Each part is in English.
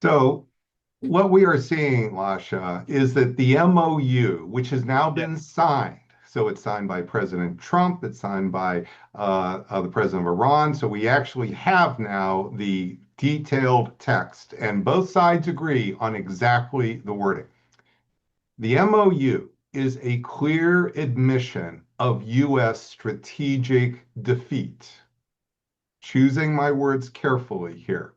So what we are seeing, Lasha, is that the MOU, which has now Yeah. been signed, so it's signed by President Trump, it's signed by the president of Iran. So we actually have now the detailed text, and both sides agree on exactly the wording. The MOU is a clear admission of U.S. strategic defeat. Choosing my words carefully here.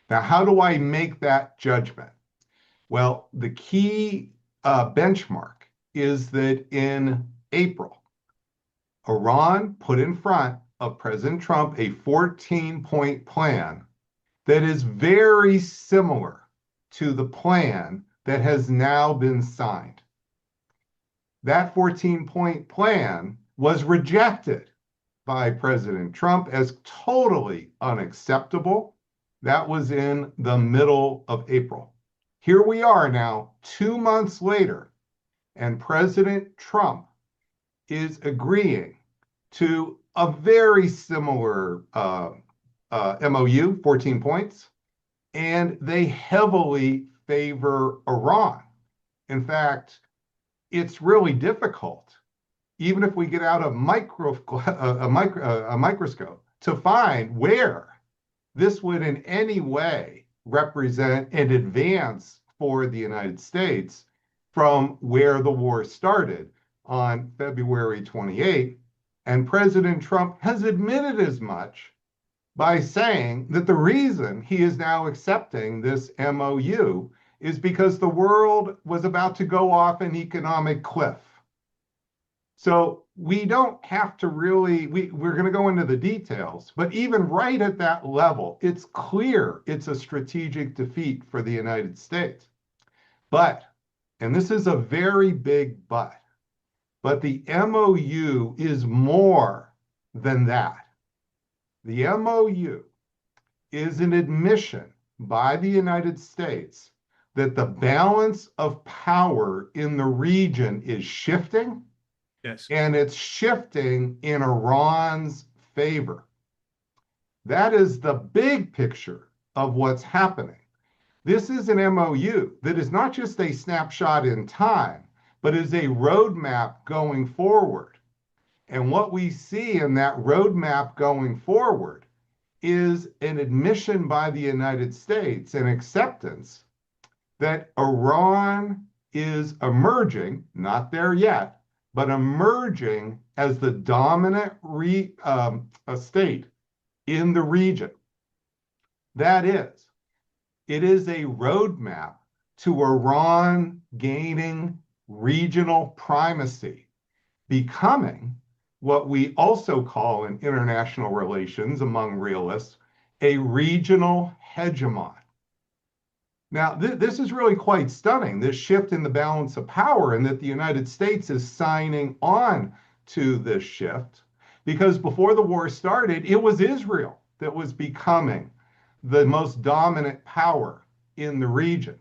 Now, how do I make that judgment? Well, the key benchmark is that in April, Iran put in front of President Trump a 14-point plan that is very similar to the plan that has now been signed. That 14-point plan was rejected by President Trump as totally unacceptable. That was in the middle of April. Here we are now, 2 months later, and President Trump is agreeing to a very similar MOU, 14 points, and they heavily favor Iran. In fact, it's really difficult, even if we get out a microscope, to find where this would in any way represent an advance for the United States from where the war started on February 28th. And President Trump has admitted as much by saying that the reason he is now accepting this MOU is because the world was about to go off an economic cliff. So we don't have to really, we're going to go into the details, but even right at that level, it's clear it's a strategic defeat for the United States. But, and this is a very big but the MOU is more than that. The MOU is an admission by the United States that the balance of power in the region is shifting, Yes. and it's shifting in Iran's favor. That is the big picture of what's happening. This is an MOU that is not just a snapshot in time, but is a roadmap going forward. And what we see in that roadmap going forward is an admission by the United States and acceptance that Iran is emerging, not there yet, but emerging as the dominant state in the region. That is, it is a roadmap to Iran gaining regional primacy, becoming what we also call in international relations among realists a regional hegemon. Now, this is really quite stunning, this shift in the balance of power, and that the United States is signing on to this shift, because before the war started, it was Israel that was becoming the most dominant power in the region.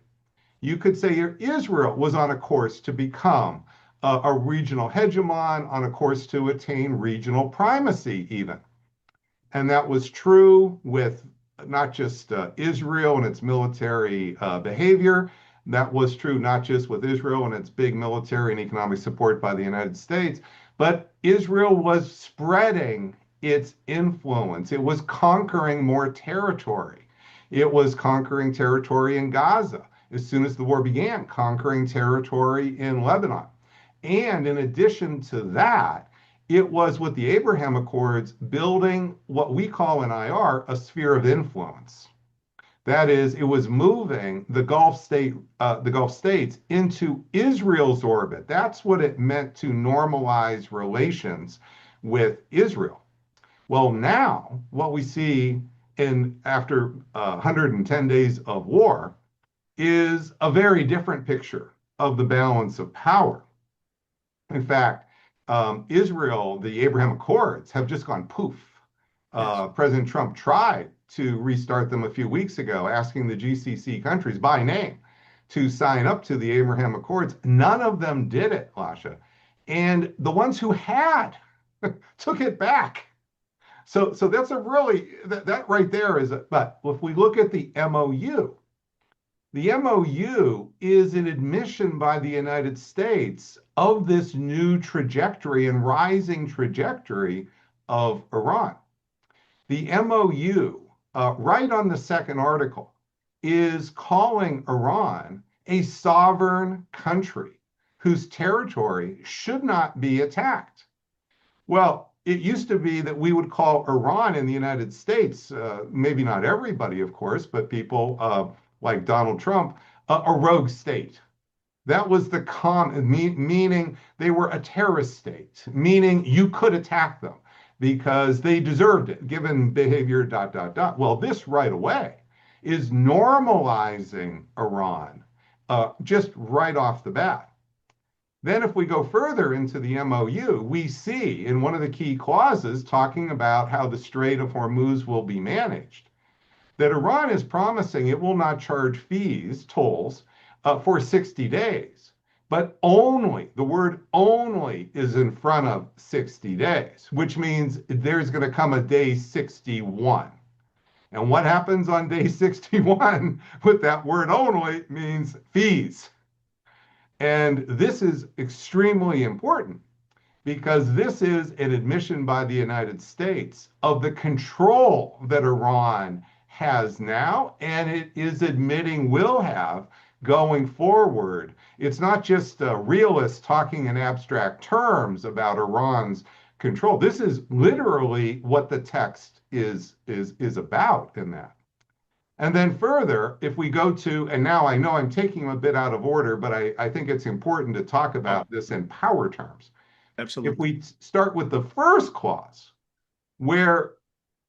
You could say Israel was on a course to become a regional hegemon, on a course to attain regional primacy, even. And that was true with not just Israel and its military behavior. That was true not just with Israel and its big military and economic support by the United States, but Israel was spreading its influence. It was conquering more territory. It was conquering territory in Gaza. As soon as the war began, conquering territory in Lebanon. And in addition to that, it was with the Abraham Accords building what we call in IR a sphere of influence. That is, it was moving the Gulf states into Israel's orbit. That's what it meant to normalize relations with Israel. Well, now what we see in after 110 days of war is a very different picture of the balance of power. In fact, Israel, the Abraham Accords, have just gone poof. Yes. President Trump tried to restart them a few weeks ago, asking the GCC countries by name to sign up to the Abraham Accords. None of them did it, Lasha. And the ones who had took it back. So that's a really, that right there is, but if we look at the MOU, The MOU is an admission by the United States of this new trajectory and rising trajectory of Iran. The MOU, right on the second article, is calling Iran a sovereign country whose territory should not be attacked. Well, it used to be that we would call Iran in the United States, maybe not everybody, of course, but people like Donald Trump, a rogue state. That was the meaning they were a terrorist state, meaning you could attack them because they deserved it, given behavior, dot, dot, dot. Well, this right away is normalizing Iran just right off the bat. Then, if we go further into the MOU, we see in one of the key clauses talking about how the Strait of Hormuz will be managed, that Iran is promising it will not charge fees, tolls, for 60 days. But only, the word only is in front of 60 days, which means there's going to come a day 61. And what happens on day 61 with that word only means fees. And this is extremely important because this is an admission by the United States of the control that Iran has now, and it is admitting will have going forward. It's not just realists talking in abstract terms about Iran's control. This is literally what the text is about in that. And then further, if we go to, and now I know I'm taking a bit out of order, but I think it's important to talk about this in power terms. Absolutely. If we start with the first clause, where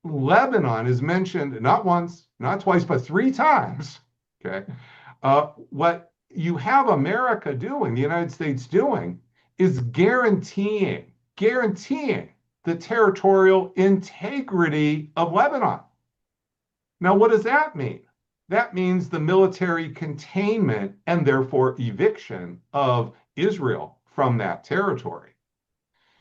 Lebanon is mentioned not once, not twice, but 3 times, okay, what you have America doing, the United States doing, is guaranteeing the territorial integrity of Lebanon. Now, what does that mean? That means the military containment and therefore eviction of Israel from that territory.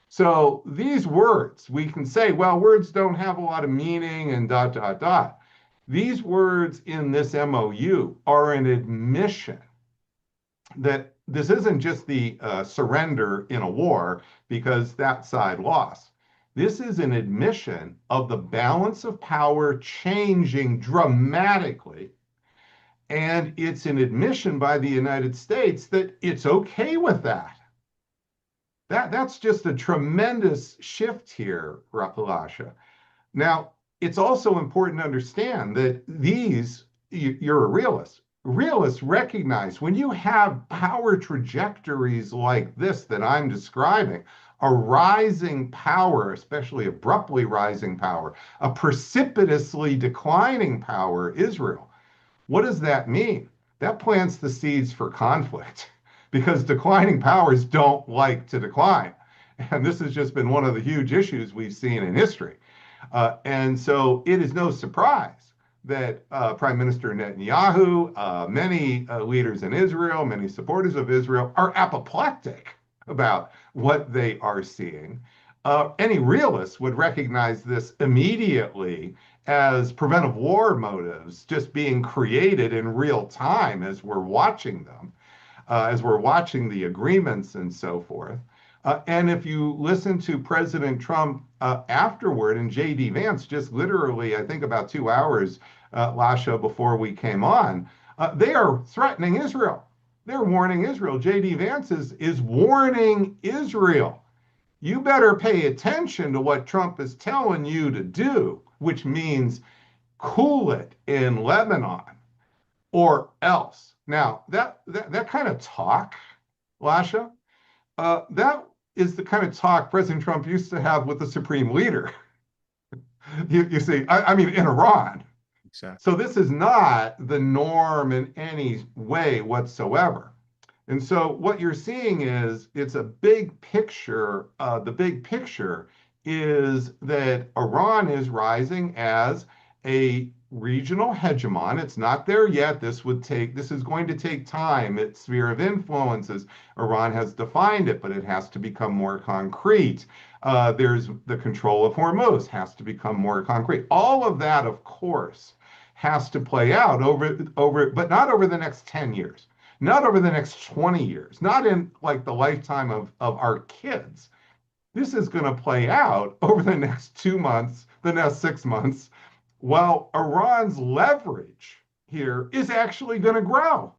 So these words, we can say, well, words don't have a lot of meaning and dot, dot, dot. These words in this MOU are an admission that this isn't just the surrender in a war because that side lost. This is an admission of the balance of power changing dramatically. And it's an admission by the United States that it's okay with that. That's just a tremendous shift here, Lasha. Now, it's also important to understand that you're a realist. Realists recognize when you have power trajectories like this that I'm describing, a rising power, especially abruptly rising power, a precipitously declining power, Israel. What does that mean? That plants the seeds for conflict because declining powers don't like to decline. And this has just been one of the huge issues we've seen in history. And so it is no surprise that Prime Minister Netanyahu, many leaders in Israel, many supporters of Israel are apoplectic about what they are seeing. Any realist would recognize this immediately as preventive war motives just being created in real time as we're watching them, as we're watching the agreements and so forth. And if you listen to President Trump afterward, and J.D. Vance, just literally, I think about 2 hours, Lasha, before we came on, they are threatening Israel. They're warning Israel. J.D. Vance is warning Israel. You better pay attention to what Trump is telling you to do, which means cool it in Lebanon or else. Now, that kind of talk, Lasha, that is the kind of talk President Trump used to have with the supreme leader. You see, I mean, in Iran. Exactly. So this is not the norm in any way whatsoever. And so what you're seeing is it's a big picture. The big picture is that Iran is rising as a regional hegemon. It's not there yet. This is going to take time. Its sphere of influences, Iran has defined it, but it has to become more concrete. There's the control of Hormuz has to become more concrete. All of that, of course, has to play out but not over the next 10 years, not over the next 20 years, not in like the lifetime of our kids. This is going to play out over the next 2 months, the next 6 months, while Iran's leverage here is actually going to grow.